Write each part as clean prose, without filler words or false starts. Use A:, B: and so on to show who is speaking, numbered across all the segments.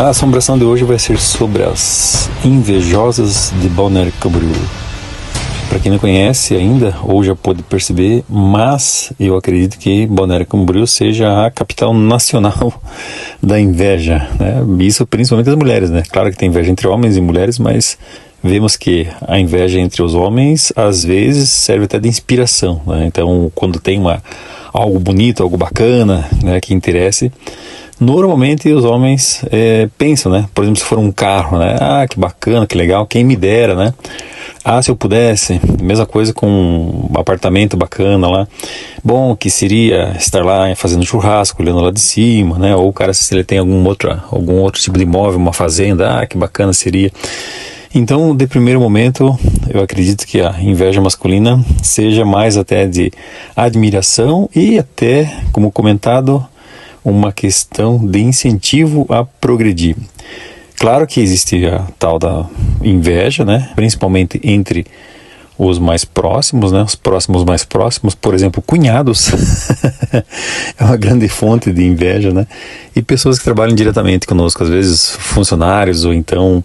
A: A assombração de hoje vai ser sobre as invejosas de Balneário Camboriú. Para quem não conhece ainda, ou já pôde perceber, mas eu acredito que Balneário Camboriú seja a capital nacional da inveja, né? Isso principalmente das mulheres, né? Claro que tem inveja entre homens e mulheres, mas vemos que a inveja entre os homens às vezes serve até de inspiração, né? Então, quando tem algo bonito, algo bacana, né, que interesse, normalmente os homens pensam, né? Por exemplo, se for um carro, né? Ah, que bacana, que legal, quem me dera, né? Ah, se eu pudesse. Mesma coisa com um apartamento bacana lá. Bom, que seria estar lá fazendo churrasco, olhando lá de cima, né? Ou o cara, se ele tem algum outro tipo de imóvel, uma fazenda, ah, que bacana seria. Então, de primeiro momento, eu acredito que a inveja masculina seja mais até de admiração e até, como comentado, uma questão de incentivo a progredir. Claro que existe a tal da inveja, né? Principalmente entre os mais próximos, né? Os próximos mais próximos, por exemplo, cunhados, é uma grande fonte de inveja, né? E pessoas que trabalham diretamente conosco, às vezes funcionários ou então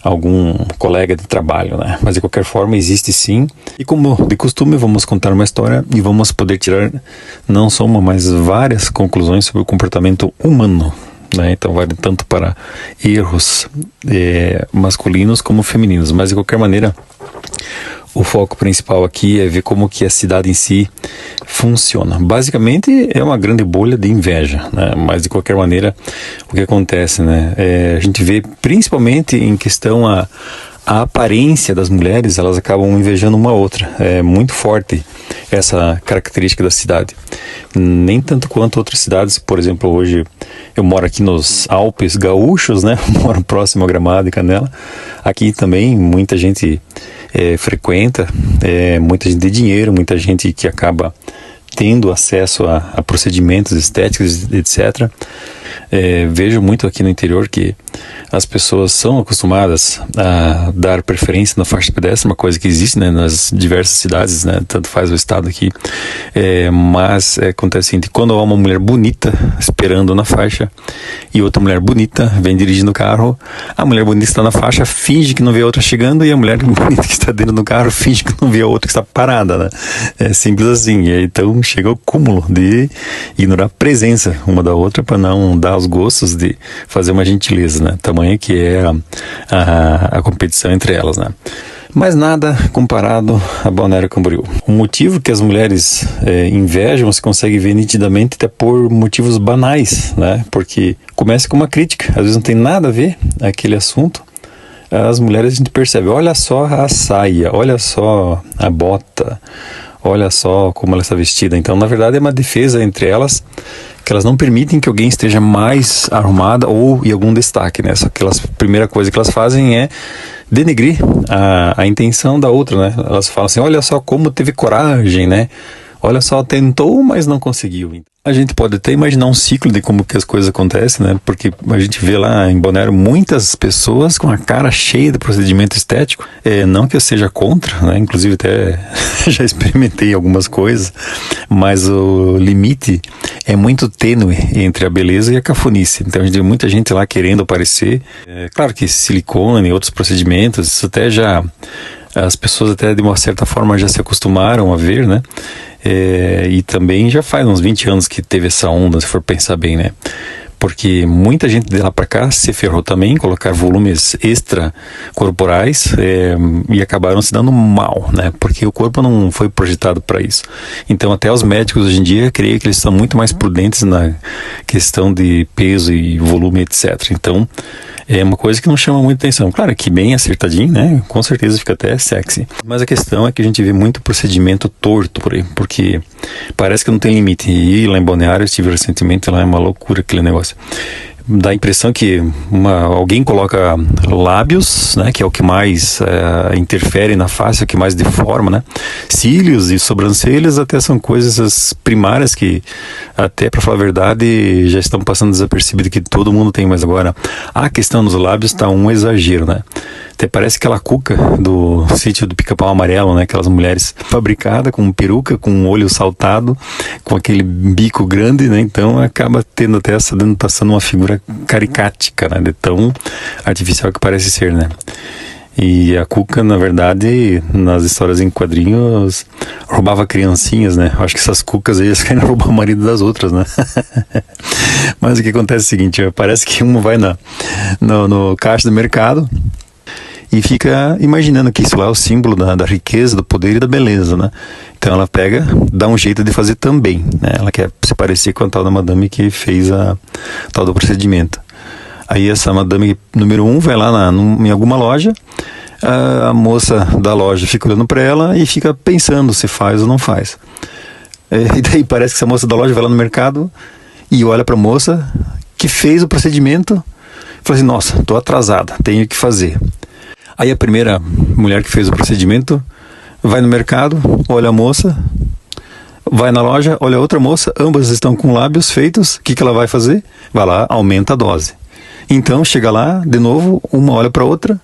A: algum colega de trabalho, né? Mas de qualquer forma existe sim. E como de costume, vamos contar uma história e vamos poder tirar não só uma, mas várias conclusões sobre o comportamento humano, né? Então vale tanto para erros masculinos como femininos, mas de qualquer maneira o foco principal aqui é ver como que a cidade em si funciona. Basicamente é uma grande bolha de inveja, né? Mas de qualquer maneira o que acontece, né? A gente vê principalmente em questão a aparência das mulheres, elas acabam invejando uma outra. É muito forte essa característica da cidade. Nem tanto quanto outras cidades. Por exemplo, hoje eu moro aqui nos Alpes Gaúchos, né? Moro próximo a Gramado e Canela. Aqui também muita gente frequenta, muita gente de dinheiro, muita gente que acaba tendo acesso a procedimentos estéticos, etc. Vejo muito aqui no interior que as pessoas são acostumadas a dar preferência na faixa de pedestre, uma coisa que existe, né, nas diversas cidades, né, tanto faz o estado aqui, mas acontece o seguinte: quando há uma mulher bonita esperando na faixa e outra mulher bonita vem dirigindo o carro, a mulher bonita está na faixa, finge que não vê a outra chegando, e a mulher bonita que está dentro do carro finge que não vê a outra que está parada, né? É simples assim. Então chega ao cúmulo de ignorar a presença uma da outra para não dar os gostos de fazer uma gentileza, né? Tamanho que é a competição entre elas, né? Mas nada comparado a Balneário Camboriú. O motivo que as mulheres invejam se consegue ver nitidamente até por motivos banais, né? Porque começa com uma crítica, às vezes não tem nada a ver aquele assunto. As mulheres a gente percebe, olha só a saia, olha só a bota, olha só como ela está vestida. Então, na verdade, é uma defesa entre elas, que elas não permitem que alguém esteja mais arrumada ou em algum destaque, né? Só que a primeira coisa que elas fazem é denegrir a intenção da outra, né? Elas falam assim, olha só como teve coragem, né? Olha só, tentou, mas não conseguiu. A gente pode até imaginar um ciclo de como que as coisas acontecem, né? Porque a gente vê lá em Balneário muitas pessoas com a cara cheia de procedimento estético. Não que eu seja contra, né? Inclusive até já experimentei algumas coisas, mas o limite é muito tênue entre a beleza e a cafonice. Então a gente vê muita gente lá querendo aparecer. Claro que silicone, outros procedimentos, isso até já... As pessoas até de uma certa forma já se acostumaram a ver, né? E também já faz uns 20 anos que teve essa onda, se for pensar bem, né? Porque muita gente de lá para cá se ferrou também em colocar volumes extracorporais e acabaram se dando mal, né? Porque o corpo não foi projetado para isso. Então até os médicos hoje em dia, creio que eles são muito mais prudentes na questão de peso e volume, etc. Então é uma coisa que não chama muita atenção. Claro que bem acertadinho, né? Com certeza fica até sexy. Mas a questão é que a gente vê muito procedimento torto por aí, porque parece que não tem limite. E lá em Balneário, eu estive recentemente, lá é uma loucura aquele negócio. Dá a impressão que alguém coloca lábios, né, que é o que mais interfere na face, o que mais deforma, né? Cílios e sobrancelhas até são coisas primárias que, até para falar a verdade, já estão passando desapercebido, que todo mundo tem. Mas agora a questão dos lábios está um exagero, né? Até parece aquela cuca do sítio do Pica-Pau Amarelo, né? Aquelas mulheres fabricadas com peruca, com um olho saltado, com aquele bico grande, né? Então acaba tendo até essa denotação de uma figura caricática, né? De tão artificial que parece ser, né? E a Cuca, na verdade, nas histórias em quadrinhos, roubava criancinhas, né? Acho que essas Cucas aí querem roubar o marido das outras, né? Mas o que acontece é o seguinte, parece que uma vai no caixa do mercado e fica imaginando que isso lá é o símbolo da riqueza, do poder e da beleza, né? Então ela pega, dá um jeito de fazer também, né? Ela quer se parecer com a tal da madame que fez a tal do procedimento. Aí essa madame número 1 vai lá em alguma loja, a moça da loja fica olhando para ela e fica pensando se faz ou não faz. E daí parece que essa moça da loja vai lá no mercado e olha para a moça que fez o procedimento e fala assim, nossa, tô atrasada, tenho que fazer. Aí a primeira mulher que fez o procedimento vai no mercado, olha a moça, vai na loja, olha a outra moça, ambas estão com lábios feitos, o que ela vai fazer? Vai lá, aumenta a dose. Então chega lá, de novo, uma olha para outra,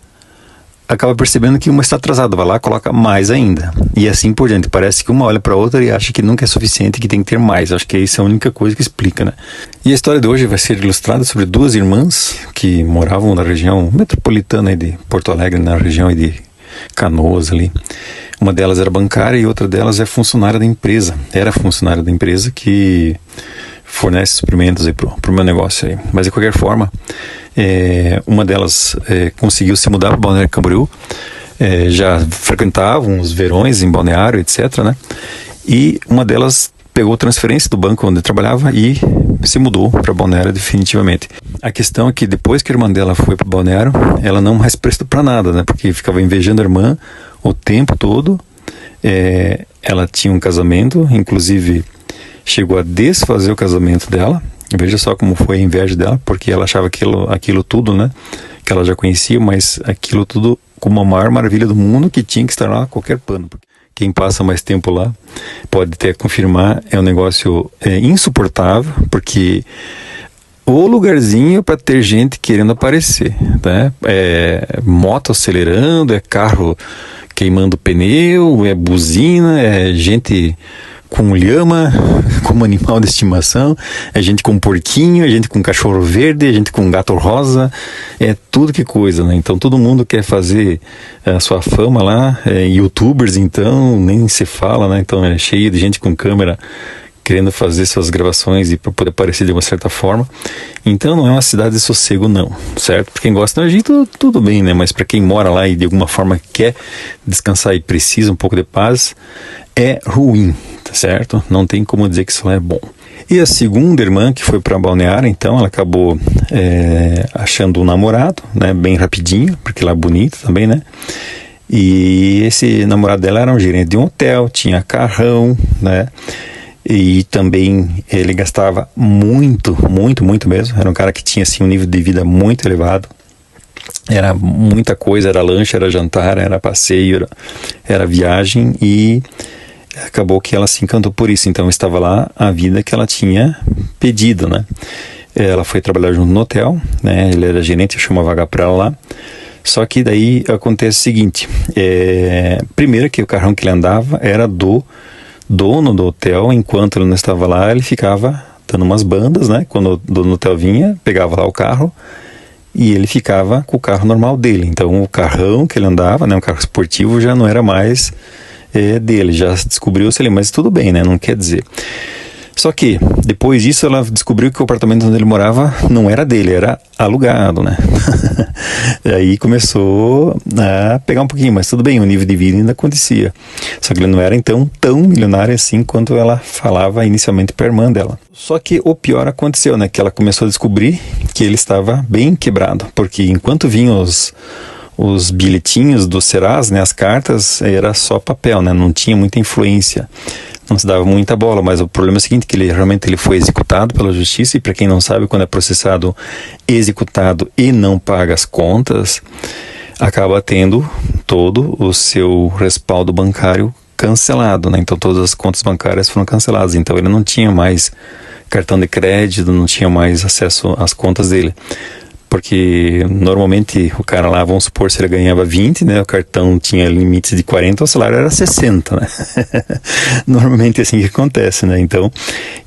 A: acaba percebendo que uma está atrasada, vai lá, coloca mais ainda. E assim por diante. Parece que uma olha para outra e acha que nunca é suficiente, que tem que ter mais. Acho que isso é a única coisa que explica, né? E a história de hoje vai ser ilustrada sobre duas irmãs que moravam na região metropolitana de Porto Alegre, na região de Canoas ali. Uma delas era bancária e outra delas é funcionária da empresa. Era funcionária da empresa que fornece suprimentos aí pro meu negócio aí. Mas de qualquer forma, uma delas conseguiu se mudar para Balneário Camboriú, já frequentavam os verões em Balneário, etc, né? E uma delas pegou transferência do banco onde trabalhava e se mudou para Balneário definitivamente. A questão é que depois que a irmã dela foi para Balneário, ela não mais prestou para nada, né? Porque ficava invejando a irmã o tempo todo. Ela tinha um casamento, inclusive chegou a desfazer o casamento dela. Veja só como foi a inveja dela, porque ela achava aquilo tudo, né, que ela já conhecia, mas aquilo tudo como a maior maravilha do mundo, que tinha que estar lá a qualquer pano. Quem passa mais tempo lá pode até confirmar, é um negócio insuportável, porque o lugarzinho para ter gente querendo aparecer, né? É moto acelerando, é carro queimando pneu, é buzina, é gente com lhama como animal de estimação, é gente com porquinho, é gente com cachorro verde, é gente com gato rosa, é tudo que coisa, né? Então todo mundo quer fazer a sua fama lá, youtubers então, nem se fala, né? Então é cheio de gente com câmera querendo fazer suas gravações e para poder aparecer de uma certa forma. Então não é uma cidade de sossego não, certo? Para quem gosta do Egito, tudo bem, né? Mas para quem mora lá e de alguma forma quer descansar e precisa um pouco de paz, é ruim, tá certo? Não tem como dizer que isso lá é bom. E a segunda irmã que foi para Balneário, então ela acabou achando um namorado, né? Bem rapidinho, porque lá é bonito também, né? E esse namorado dela era um gerente de um hotel, tinha carrão, né? E também ele gastava muito mesmo. Era um cara que tinha assim um nível de vida muito elevado. Era muita coisa, era lanche, era jantar, era passeio, era viagem, e acabou que ela se encantou por isso. Então estava lá a vida que ela tinha pedido, né? Ela foi trabalhar junto no hotel, né? Ele era gerente, achou uma vaga para ela lá. Só que daí acontece o seguinte, primeiro que o carrão que ele andava era do dono do hotel. Enquanto ele não estava lá, ele ficava dando umas bandas, né? Quando o dono do hotel vinha, pegava lá o carro e ele ficava com o carro normal dele. Então o carrão que ele andava, né, um carro esportivo, já não era mais dele, já descobriu-se ali, mas tudo bem, né? Não quer dizer. Só que, depois disso, ela descobriu que o apartamento onde ele morava não era dele, era alugado, né? Aí começou a pegar um pouquinho, mas tudo bem, o nível de vida ainda acontecia. Só que ele não era, então, tão milionário assim quanto ela falava inicialmente para a irmã dela. Só que o pior aconteceu, né? Que ela começou a descobrir que ele estava bem quebrado, porque enquanto vinham os bilhetinhos do Serasa, né, as cartas, era só papel, né? Não tinha muita influência. Não se dava muita bola, mas o problema é o seguinte, que ele realmente foi executado pela justiça, e para quem não sabe, quando é processado, executado e não paga as contas, acaba tendo todo o seu respaldo bancário cancelado, né? Então todas as contas bancárias foram canceladas, então ele não tinha mais cartão de crédito, não tinha mais acesso às contas dele. Porque normalmente o cara lá, vamos supor, se ele ganhava 20, né? O cartão tinha limites de 40, o salário era 60, né? Normalmente é assim que acontece, né? Então,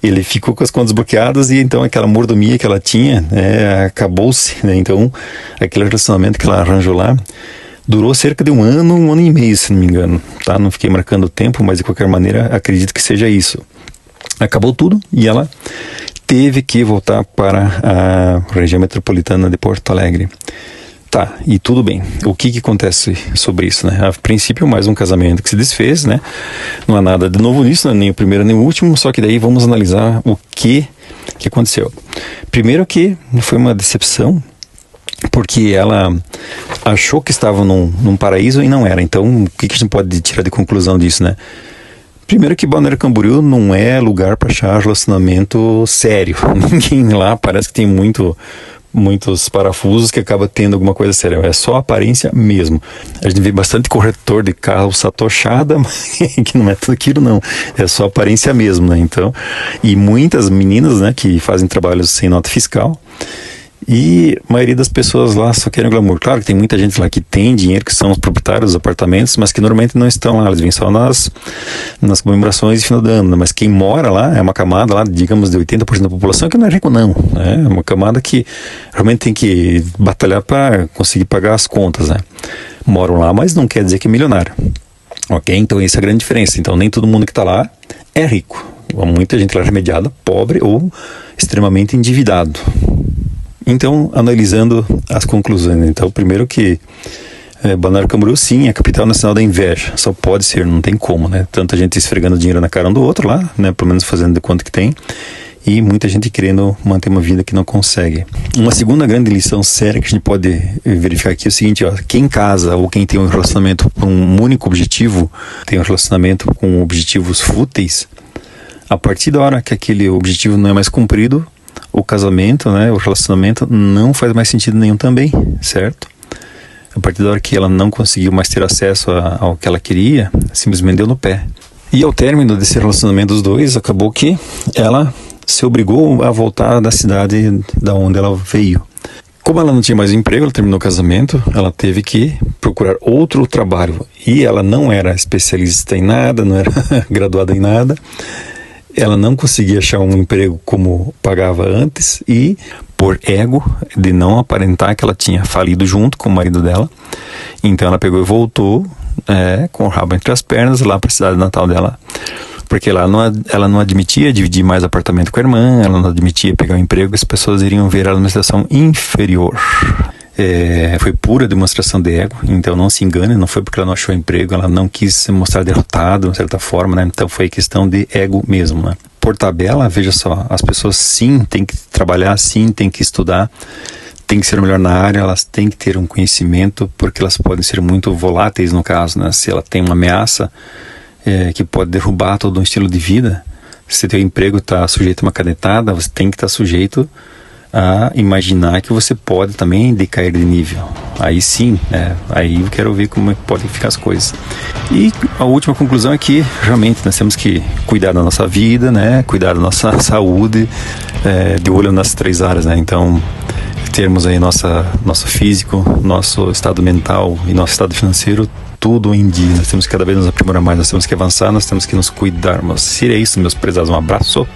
A: ele ficou com as contas bloqueadas e então aquela mordomia que ela tinha, né, acabou-se, né? Então, aquele relacionamento que ela arranjou lá durou cerca de um ano e meio, se não me engano, tá? Não fiquei marcando o tempo, mas de qualquer maneira acredito que seja isso. Acabou tudo e ela teve que voltar para a região metropolitana de Porto Alegre. Tá, e tudo bem. O que acontece sobre isso, né? A princípio, mais um casamento que se desfez, né? Não há nada de novo nisso, né? Nem o primeiro nem o último, só que daí vamos analisar o que aconteceu. Primeiro que foi uma decepção, porque ela achou que estava num paraíso e não era. Então, o que a gente pode tirar de conclusão disso, né? Primeiro que Balneário Camboriú não é lugar para achar relacionamento sério. Ninguém lá parece que tem muitos parafusos que acaba tendo alguma coisa séria. É só aparência mesmo. A gente vê bastante corretor de carro satoshada, que não é tudo aquilo não. É só aparência mesmo, né? Então, e muitas meninas, né, que fazem trabalhos sem nota fiscal. E a maioria das pessoas lá só querem glamour. Claro que tem muita gente lá que tem dinheiro, que são os proprietários dos apartamentos, mas que normalmente não estão lá, eles vêm só nas comemorações de final de ano. Mas quem mora lá é uma camada lá, digamos, de 80% da população que não é rico não, né? É uma camada que realmente tem que batalhar para conseguir pagar as contas, né? Moram lá, mas não quer dizer que é milionário. Ok? Então essa é a grande diferença. Então nem todo mundo que está lá é rico. Há muita gente lá remediada, pobre ou extremamente endividado. Então, analisando as conclusões. Então, primeiro que Balneário Camboriú, sim, é a capital nacional da inveja. Só pode ser, não tem como, né? Tanta gente esfregando dinheiro na cara um do outro lá, né? Pelo menos fazendo de conta que tem. E muita gente querendo manter uma vida que não consegue. Uma segunda grande lição séria que a gente pode verificar aqui é o seguinte, ó. Quem casa ou quem tem um relacionamento com um único objetivo, tem um relacionamento com objetivos fúteis, a partir da hora que aquele objetivo não é mais cumprido, o casamento, né, o relacionamento não faz mais sentido nenhum também, certo? A partir da hora que ela não conseguiu mais ter acesso ao que ela queria, simplesmente deu no pé. E ao término desse relacionamento dos dois, acabou que ela se obrigou a voltar da cidade da onde ela veio. Como ela não tinha mais emprego, ela terminou o casamento, ela teve que procurar outro trabalho. E ela não era especialista em nada, não era graduada em nada. Ela não conseguia achar um emprego como pagava antes e, por ego, de não aparentar que ela tinha falido junto com o marido dela, então ela pegou e voltou com o rabo entre as pernas lá para a cidade natal dela, porque lá ela não admitia dividir mais apartamento com a irmã, ela não admitia pegar um emprego, as pessoas iriam ver ela numa situação inferior. Foi pura demonstração de ego, então não se engane, não foi porque ela não achou emprego, ela não quis se mostrar derrotada de certa forma, né? Então foi questão de ego mesmo, né? Por tabela, veja só, as pessoas sim têm que trabalhar, sim têm que estudar, têm que ser melhor na área, elas têm que ter um conhecimento, porque elas podem ser muito voláteis no caso, né? Se ela tem uma ameaça que pode derrubar todo um estilo de vida, se teu emprego está sujeito a uma canetada, você tem que estar sujeito a imaginar que você pode também decair de nível. Aí sim, aí eu quero ver como é que podem ficar as coisas. E a última conclusão é que realmente nós temos que cuidar da nossa vida, né? Cuidar da nossa saúde, de olho nas 3 áreas, né? Então, termos aí nosso físico, nosso estado mental e nosso estado financeiro tudo em dia. Nós temos que cada vez nos aprimorar mais, nós temos que avançar, nós temos que nos cuidarmos. Se é isso, meus prezados, um abraço.